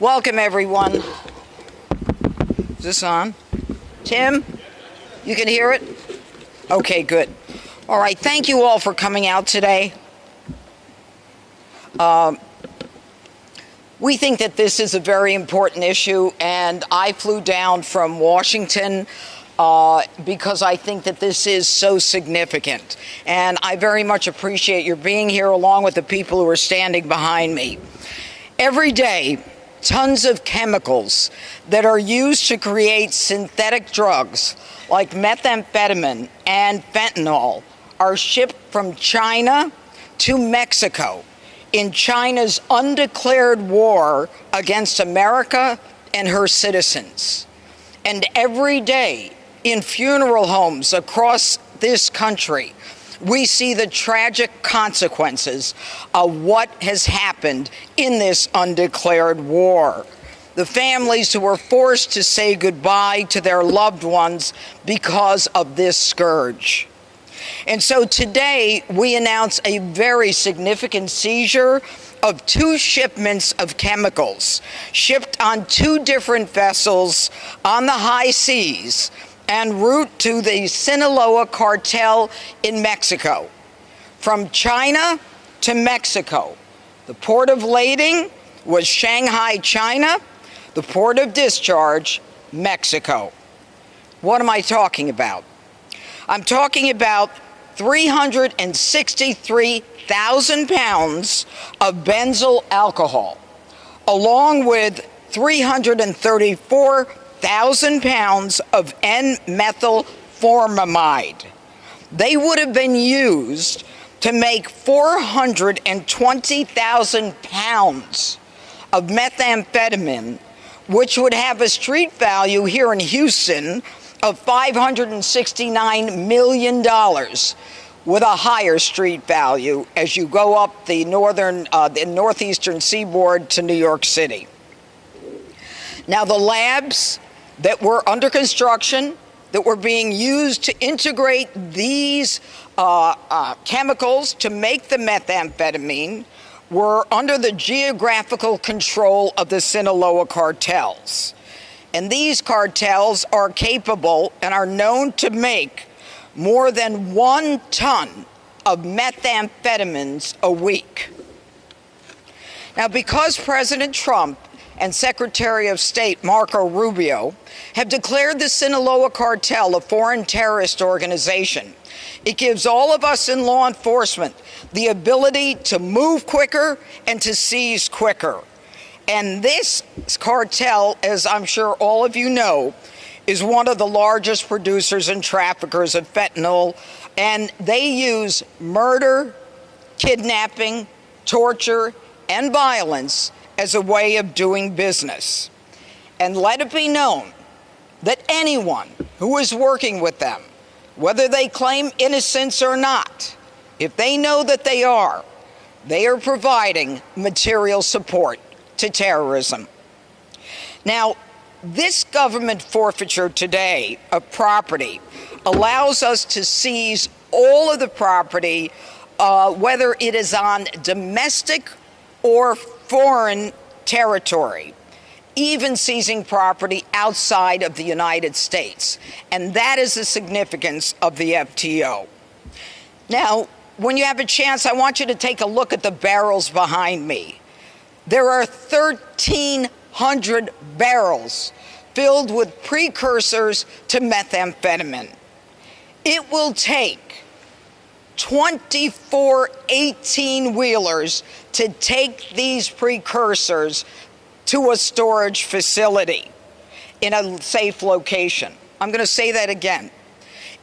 Welcome, everyone. Is this on? Tim, you can hear it? Okay, good. All right, thank you all for coming out today. We think that this is a very important issue, and I flew down from Washington because I think that this is so significant. And I very much appreciate your being here along with the people who are standing behind me. Every day, tons of chemicals that are used to create synthetic drugs like methamphetamine and fentanyl are shipped from China to Mexico in China's undeclared war against America and her citizens. And every day in funeral homes across this country, we see the tragic consequences of what has happened in this undeclared war. The families who were forced to say goodbye to their loved ones because of this scourge. And so today we announce a very significant seizure of 2 shipments of chemicals shipped on 2 different vessels on the high seas en route to the Sinaloa cartel in Mexico. From China to Mexico. The port of lading was Shanghai, China. The port of discharge, Mexico. What am I talking about? I'm talking about 363,000 pounds of benzyl alcohol, along with 334,000 pounds of N-methylformamide. They would have been used to make 420,000 pounds of methamphetamine, which would have a street value here in Houston of $569 million, with a higher street value as you go up the northeastern seaboard to New York City. Now, the labs that were under construction, that were being used to integrate these chemicals to make the methamphetamine, were under the geographical control of the Sinaloa cartels. And these cartels are capable and are known to make more than 1 ton of methamphetamines a week. Now, because President Trump and Secretary of State Marco Rubio have declared the Sinaloa cartel a foreign terrorist organization, it gives all of us in law enforcement the ability to move quicker and to seize quicker. And this cartel, as I'm sure all of you know, is one of the largest producers and traffickers of fentanyl, and they use murder, kidnapping, torture, and violence as a way of doing business. And let it be known that anyone who is working with them, whether they claim innocence or not, if they know that they are providing material support to terrorism. Now, this government forfeiture today of property allows us to seize all of the property, whether it is on domestic or foreign territory, even seizing property outside of the United States. And that is the significance of the FTO. Now, when you have a chance, I want you to take a look at the barrels behind me. There are 1,300 barrels filled with precursors to methamphetamine. It will take 24 18-wheelers to take these precursors to a storage facility in a safe location. I'm going to say that again.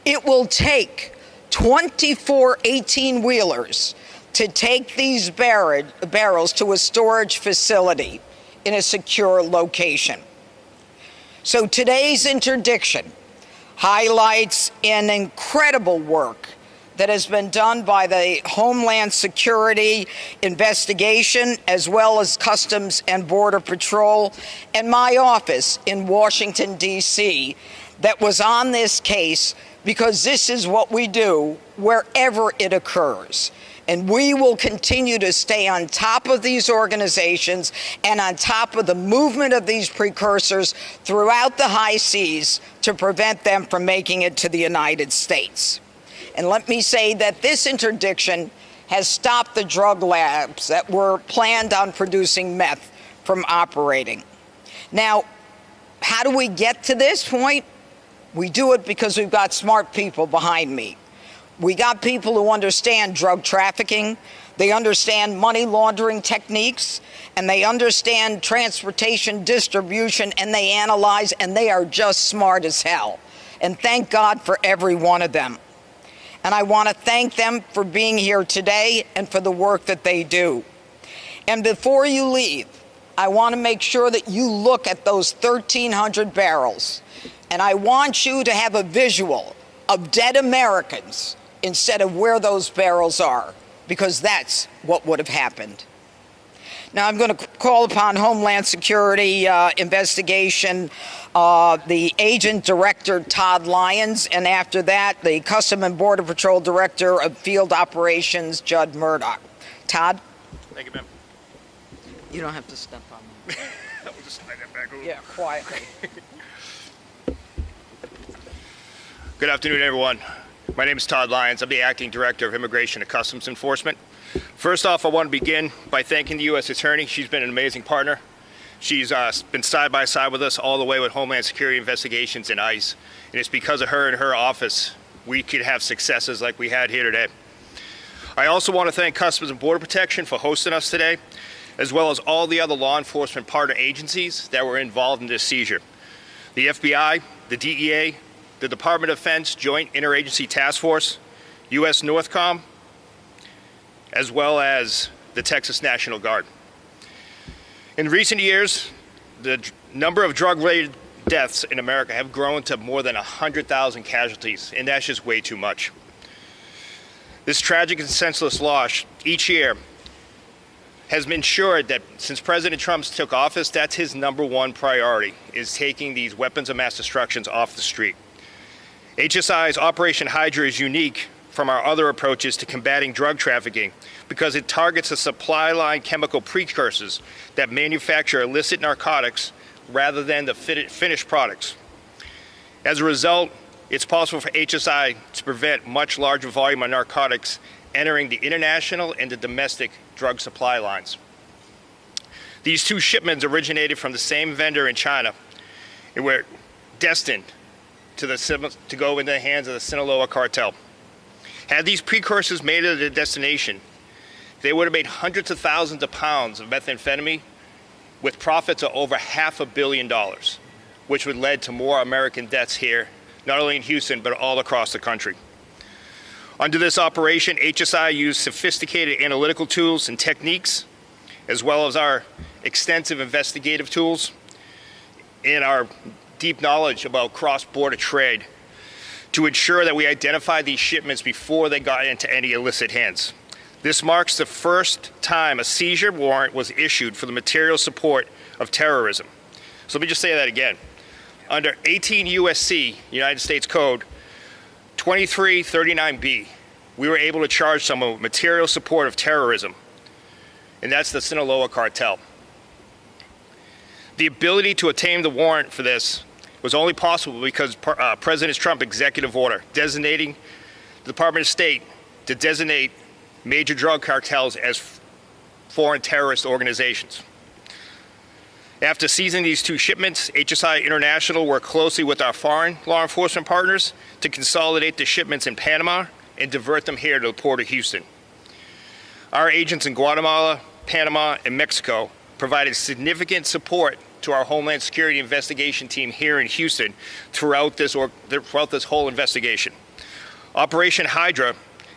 It will take 24 18-wheelers to take these barrels to a storage facility in a secure location. So today's interdiction highlights an incredible work that has been done by the Homeland Security investigation, as well as Customs and Border Patrol, and my office in Washington, D.C., that was on this case, because this is what we do wherever it occurs. And we will continue to stay on top of these organizations and on top of the movement of these precursors throughout the high seas to prevent them from making it to the United States. And let me say that this interdiction has stopped the drug labs that were planned on producing meth from operating. Now, how do we get to this point? We do it because we've got smart people behind me. We got people who understand drug trafficking, they understand money laundering techniques, and they understand transportation distribution, and they analyze, and they are just smart as hell. And thank God for every one of them. And I want to thank them for being here today and for the work that they do. And before you leave, I want to make sure that you look at those 1,300 barrels. And I want you to have a visual of dead Americans instead of where those barrels are, because that's what would have happened. Now I'm going to call upon Homeland Security investigation, the agent director, Todd Lyons, and after that, the Custom and Border Patrol Director of Field Operations, Judd Murdoch. Todd? Thank you, ma'am. You don't have to step on me. We'll just slide that back over. Yeah, quietly. Good afternoon, everyone. My name is Todd Lyons. I'm the Acting Director of Immigration and Customs Enforcement. First off, I want to begin by thanking the U.S. Attorney. She's been an amazing partner. She's been side by side with us all the way with Homeland Security investigations and ICE. And it's because of her and her office we could have successes like we had here today. I also want to thank Customs and Border Protection for hosting us today, as well as all the other law enforcement partner agencies that were involved in this seizure. The FBI, the DEA, the Department of Defense Joint Interagency Task Force, U.S. Northcom, as well as the Texas National Guard. In recent years, the number of drug-related deaths in America have grown to more than 100,000 casualties, and that's just way too much. This tragic and senseless loss each year has ensured that since President Trump took office, that's his number one priority, is taking these weapons of mass destruction off the street. HSI's Operation Hydra is unique from our other approaches to combating drug trafficking because it targets the supply line chemical precursors that manufacture illicit narcotics rather than the finished products. As a result, it's possible for HSI to prevent much larger volume of narcotics entering the international and the domestic drug supply lines. These two shipments originated from the same vendor in China and were destined to go into the hands of the Sinaloa cartel. Had these precursors made it to their destination, they would have made hundreds of thousands of pounds of methamphetamine with profits of over $500 million, which would lead to more American deaths here, not only in Houston, but all across the country. Under this operation, HSI used sophisticated analytical tools and techniques, as well as our extensive investigative tools and our deep knowledge about cross-border trade to ensure that we identify these shipments before they got into any illicit hands. This marks the first time a seizure warrant was issued for the material support of terrorism. So let me just say that again. Under 18 U.S.C., United States Code 2339B, we were able to charge someone with material support of terrorism, and that's the Sinaloa cartel. The ability to obtain the warrant for this was only possible because President Trump's executive order designating the Department of State to designate major drug cartels as foreign terrorist organizations. After seizing these two shipments, HSI International worked closely with our foreign law enforcement partners to consolidate the shipments in Panama and divert them here to the Port of Houston. Our agents in Guatemala, Panama, and Mexico provided significant support to our Homeland Security investigation team here in Houston throughout this whole investigation. Operation Hydra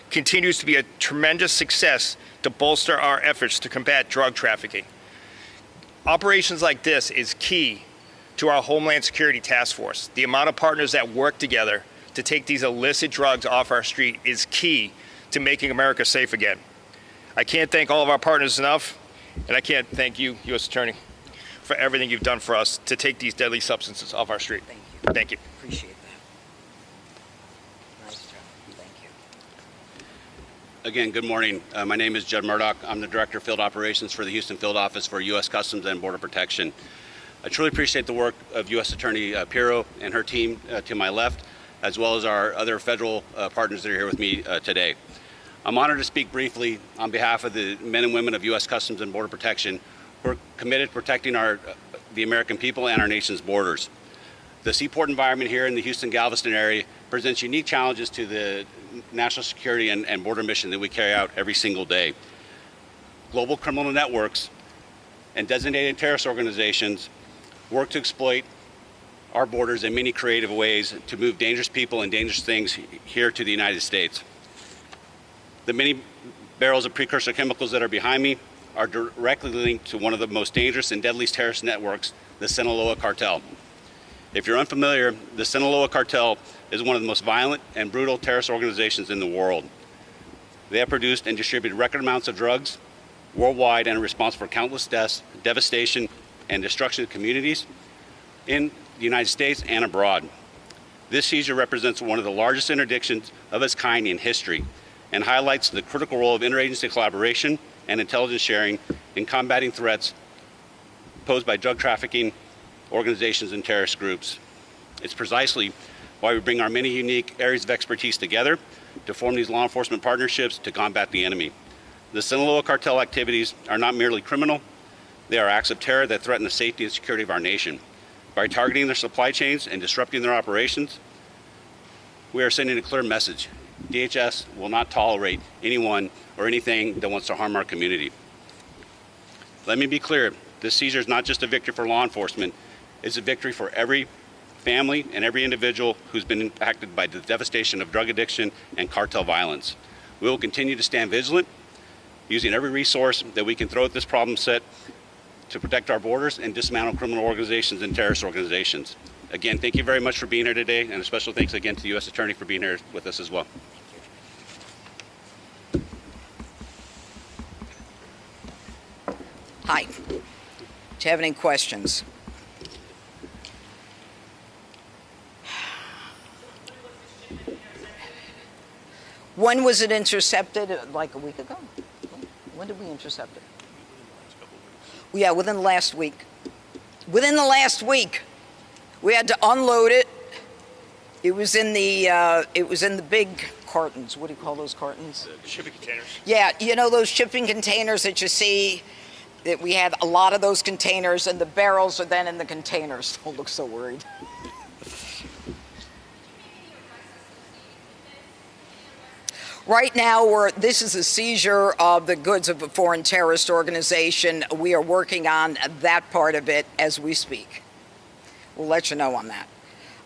continues to be a tremendous success to bolster our efforts to combat drug trafficking. Operations like this is key to our Homeland Security Task Force. The amount of partners that work together to take these illicit drugs off our street is key to making America safe again. I can't thank all of our partners enough, and I can't thank you, U.S. Attorney, for everything you've done for us to take these deadly substances off our street. Thank you. Thank you. Appreciate that. Nice job. Thank you. Again, good morning. My name is Judd Murdoch. I'm the Director of Field Operations for the Houston Field Office for U.S. Customs and Border Protection. I truly appreciate the work of U.S. Attorney Pirro and her team to my left, as well as our other federal partners that are here with me today. I'm honored to speak briefly on behalf of the men and women of U.S. Customs and Border Protection who are committed to protecting the American people and our nation's borders. The seaport environment here in the Houston-Galveston area presents unique challenges to the national security and border mission that we carry out every single day. Global criminal networks and designated terrorist organizations work to exploit our borders in many creative ways to move dangerous people and dangerous things here to the United States. The many barrels of precursor chemicals that are behind me are directly linked to one of the most dangerous and deadliest terrorist networks, the Sinaloa cartel. If you're unfamiliar, the Sinaloa cartel is one of the most violent and brutal terrorist organizations in the world. They have produced and distributed record amounts of drugs worldwide and are responsible for countless deaths, devastation, and destruction of communities in the United States and abroad. This seizure represents one of the largest interdictions of its kind in history and highlights the critical role of interagency collaboration and intelligence sharing in combating threats posed by drug trafficking organizations and terrorist groups. It's precisely why we bring our many unique areas of expertise together to form these law enforcement partnerships to combat the enemy. The Sinaloa cartel activities are not merely criminal, they are acts of terror that threaten the safety and security of our nation. By targeting their supply chains and disrupting their operations, we are sending a clear message. DHS will not tolerate anyone or anything that wants to harm our community. Let me be clear, this seizure is not just a victory for law enforcement, it's a victory for every family and every individual who's been impacted by the devastation of drug addiction and cartel violence. We will continue to stand vigilant, using every resource that we can throw at this problem set to protect our borders and dismantle criminal organizations and terrorist organizations. Again, thank you very much for being here today, and a special thanks again to the U.S. Attorney for being here with us as well. Hi. Do you have any questions? When was it intercepted? Like a week ago? When did we intercept it? Yeah, within the last week. Within the last week, we had to unload it. It was in the big cartons. What do you call those cartons? The shipping containers. Yeah, you know those shipping containers that you see. That we had a lot of those containers, and the barrels are then in the containers. Don't look so worried. Right now, this is a seizure of the goods of a foreign terrorist organization. We are working on that part of it as we speak. We'll let you know on that.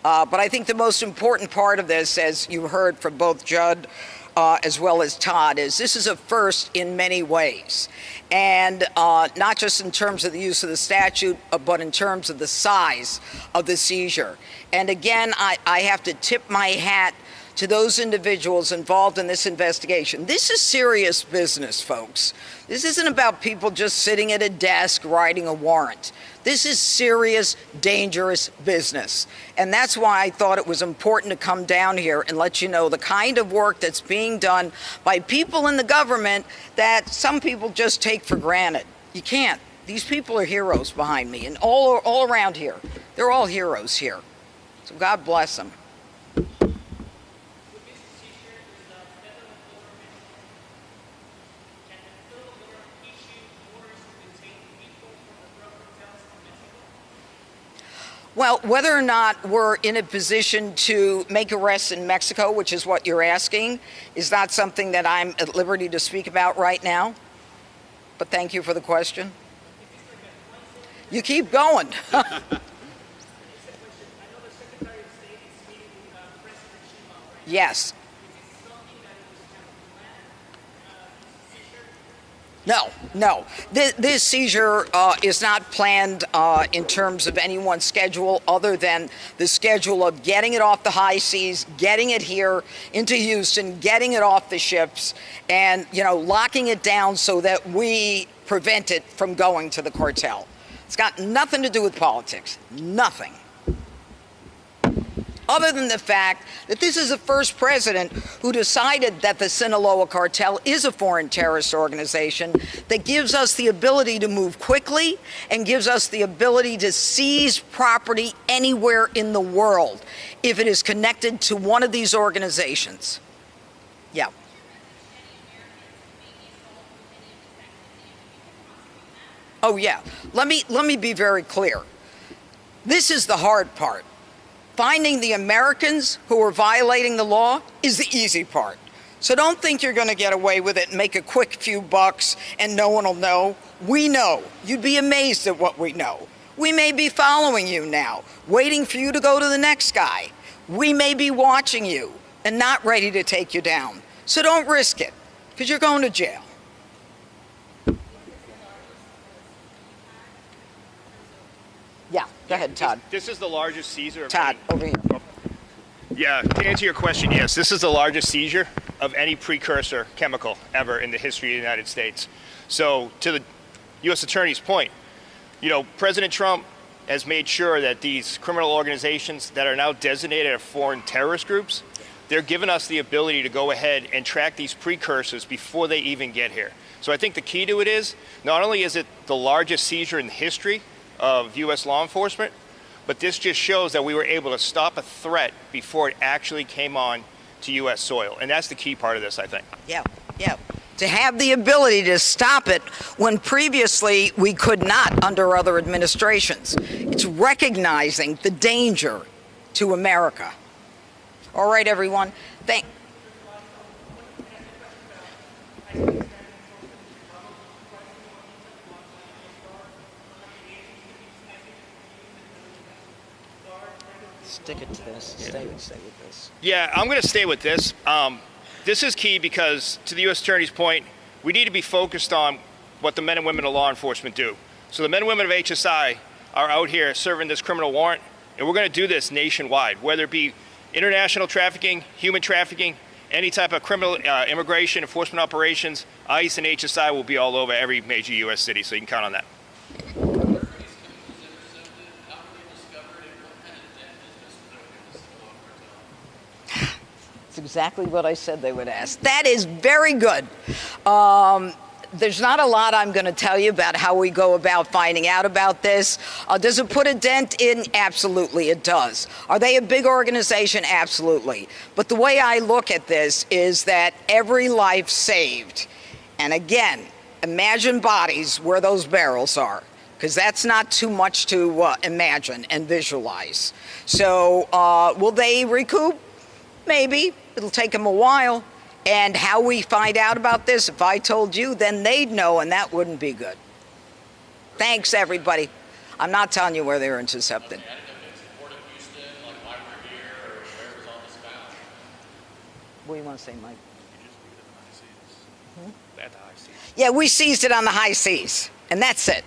But I think the most important part of this, as you heard from both Judd as well as Todd, is this is a first in many ways. And not just in terms of the use of the statute, but in terms of the size of the seizure. And again, I have to tip my hat to those individuals involved in this investigation. This is serious business, folks. This isn't about people just sitting at a desk writing a warrant. This is serious, dangerous business. And that's why I thought it was important to come down here and let you know the kind of work that's being done by people in the government that some people just take for granted. You can't. These people are heroes behind me, and all around here. They're all heroes here. So God bless them. Well, whether or not we're in a position to make arrests in Mexico, which is what you're asking, is not something that I'm at liberty to speak about right now. But thank you for the question. You keep going. Yes. No. This seizure is not planned in terms of anyone's schedule other than the schedule of getting it off the high seas, getting it here into Houston, getting it off the ships, and locking it down so that we prevent it from going to the cartel. It's got nothing to do with politics. Nothing. other than the fact that this is the first president who decided that the Sinaloa cartel is a foreign terrorist organization that gives us the ability to move quickly and gives us the ability to seize property anywhere in the world if it is connected to one of these organizations. Yeah. Oh, yeah. Let me be very clear. This is the hard part. Finding the Americans who are violating the law is the easy part. So don't think you're going to get away with it and make a quick few bucks and no one will know. We know. You'd be amazed at what we know. We may be following you now, waiting for you to go to the next guy. We may be watching you and not ready to take you down. So don't risk it, because you're going to jail. Yeah, go ahead, Todd. This is the largest seizure of Todd, over here. Yeah, to answer your question, yes, this is the largest seizure of any precursor chemical ever in the history of the United States. So to the U.S. Attorney's point, President Trump has made sure that these criminal organizations that are now designated as foreign terrorist groups, they're giving us the ability to go ahead and track these precursors before they even get here. So I think the key to it is, not only is it the largest seizure in history of U.S. law enforcement, but this just shows that we were able to stop a threat before it actually came on to U.S. soil. And that's the key part of this, I think. Yeah. To have the ability to stop it when previously we could not under other administrations. It's recognizing the danger to America. All right, everyone. Stick it to this. Stay with this. Yeah, I'm going to stay with this. This is key because, to the U.S. Attorney's point, we need to be focused on what the men and women of law enforcement do. So the men and women of HSI are out here serving this criminal warrant, and we're going to do this nationwide, whether it be international trafficking, human trafficking, any type of criminal immigration enforcement operations. ICE and HSI will be all over every major U.S. city, so you can count on that. Exactly what I said they would ask. That is very good. There's not a lot I'm going to tell you about how we go about finding out about this. Does it put a dent in? Absolutely, it does. Are they a big organization? Absolutely. But the way I look at this is that every life saved, and again, imagine bodies where those barrels are, because that's not too much to imagine and visualize. So will they recoup? Maybe. It'll take them a while. And how we find out about this, if I told you, then they'd know, and that wouldn't be good. Thanks, everybody. I'm not telling you where they're intercepted. What do you want to say, Mike? At the high seas. Yeah, we seized it on the high seas, and that's it.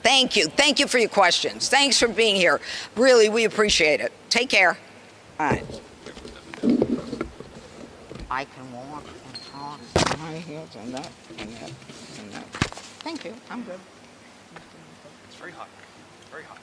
Thank you. Thank you for your questions. Thanks for being here. Really, we appreciate it. Take care. All right. I can walk and talk on my heels and that and that and that. Thank you. I'm good. It's very hot. Very hot.